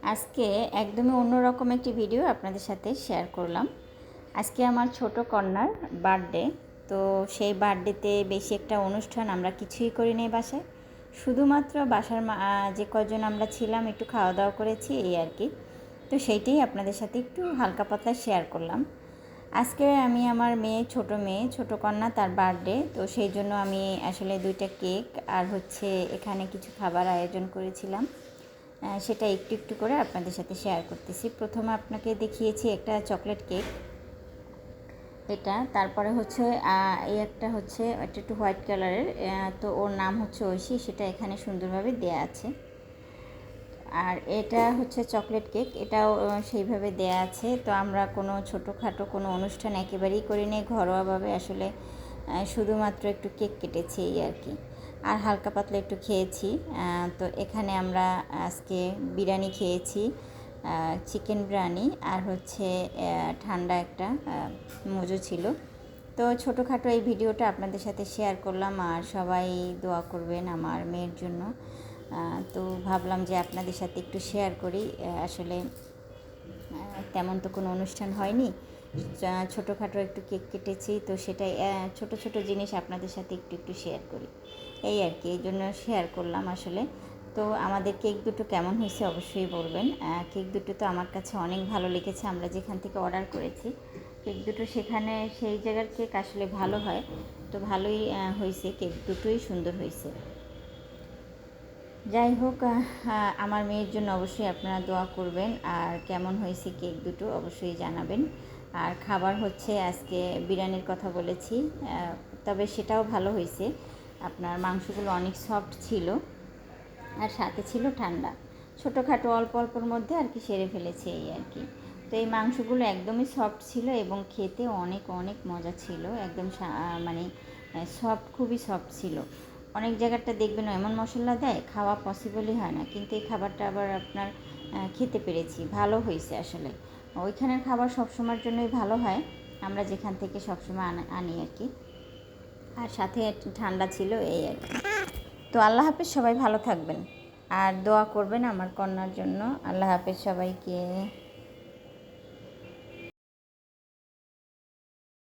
আজকে একদমই অন্যরকম একটি ভিডিও আপনাদের সাথে শেয়ার করলাম। আজকে আমার ছোট কন্যার বার্থডে। তো সেই বার্থডেতে বেশি একটা অনুষ্ঠান আমরা কিছুই করিনি বাসায়। শুধুমাত্র বাসার যে কজন আমরা ছিলাম একটু খাওয়া দাওয়া করেছি, এই আর কি। তো সেইটাই আপনাদের সাথে একটু হালকা পাতলা শেয়ার করলাম। আজকে আমি আমার ছোট কন্যা, তার বার্থডে। তো সেই জন্য আমি আসলে 2টা কেক আর এখানে কিছু খাবার আয়োজন করেছিলাম। সেটা একটু একটু করে আপনাদের সাথে শেয়ার করতেছি। প্রথমে আপনাকে দেখিয়েছি একটা চকলেট কেক, এটা। তারপরে এই একটা এটা একটু হোয়াইট কালারের, তো ওর নাম ঐশী, সেটা এখানে সুন্দরভাবে দেয়া আছে। আর এটা চকলেট কেক, এটাও সেইভাবে দেয়া আছে। তো আমরা কোনো ছোটোখাটো কোনো অনুষ্ঠান একেবারেই করিনি, ঘরোয়াভাবে আসলে শুধুমাত্র একটু কেক কেটেছি, এই আর কি। আর হালকা পাতলা একটু খেয়েছি। তো এখানে আমরা আজকে বিরিয়ানি খেয়েছি, চিকেন বিরিয়ানি, আর ঠান্ডা একটা মজু ছিল। তো ছোটোখাটো এই ভিডিওটা আপনাদের সাথে শেয়ার করলাম। আর সবাই দোয়া করবেন আমার মেয়ের জন্য। তো ভাবলাম যে আপনাদের সাথে একটু শেয়ার করি। আসলে তেমন তো কোনো অনুষ্ঠান হয়নি, ছোটোখাটো একটু কেক কেটেছি, তো সেটাই ছোট ছোট জিনিস আপনাদের সাথে একটু একটু শেয়ার করি, এই আর কি। এই জন্য শেয়ার করলাম আসলে। তো আমাদের কেক দুটো কেমন হয়েছে অবশ্যই বলবেন। কেক দুটো তো আমার কাছে অনেক ভালো লেগেছে। আমরা যেখান থেকে অর্ডার করেছি কেক দুটো, সেখানে সেই জায়গার কেক আসলে ভালো হয়। তো ভালোই হয়েছে, কেক দুটোই সুন্দর হয়েছে। যাই হোক, আমার মেয়ের জন্য অবশ্যই আপনারা দোয়া করবেন। আর কেমন হয়েছে কেক দুটো অবশ্যই জানাবেন। আর খাবার আজকে বিরিয়ানির কথা বলেছি, তবে সেটাও ভালো হয়েছে। আপনার মাংসগুলো অনেক সফট ছিল, আর সাথে ছিল ঠান্ডা। ছোটোখাটো অল্প অল্পর মধ্যে আর কি সেরে ফেলেছে, এই আর কি। তো এই মাংসগুলো একদমই সফট ছিল এবং খেতে অনেক অনেক মজা ছিল, একদম মানে সফট, খুবই সফট ছিল। অনেক জায়গাটা দেখবেন এমন মশলা দেয়, খাওয়া পসিবলই হয় না, কিন্তু এই খাবারটা আবার আপনার খেতে পেরেছি, ভালো হয়েছে আসলে। ওইখানের খাবার সবসময়ের জন্যই ভালো হয়, আমরা যেখান থেকে সবসময় আনি আর কি। আর সাথে ঠান্ডা ছিল, এই আর কি। তো আল্লাহ হাফেজ, সবাই ভালো থাকবেন আর দোয়া করবেন আমার কন্যার জন্য। আল্লাহ হাফেজ সবাইকে।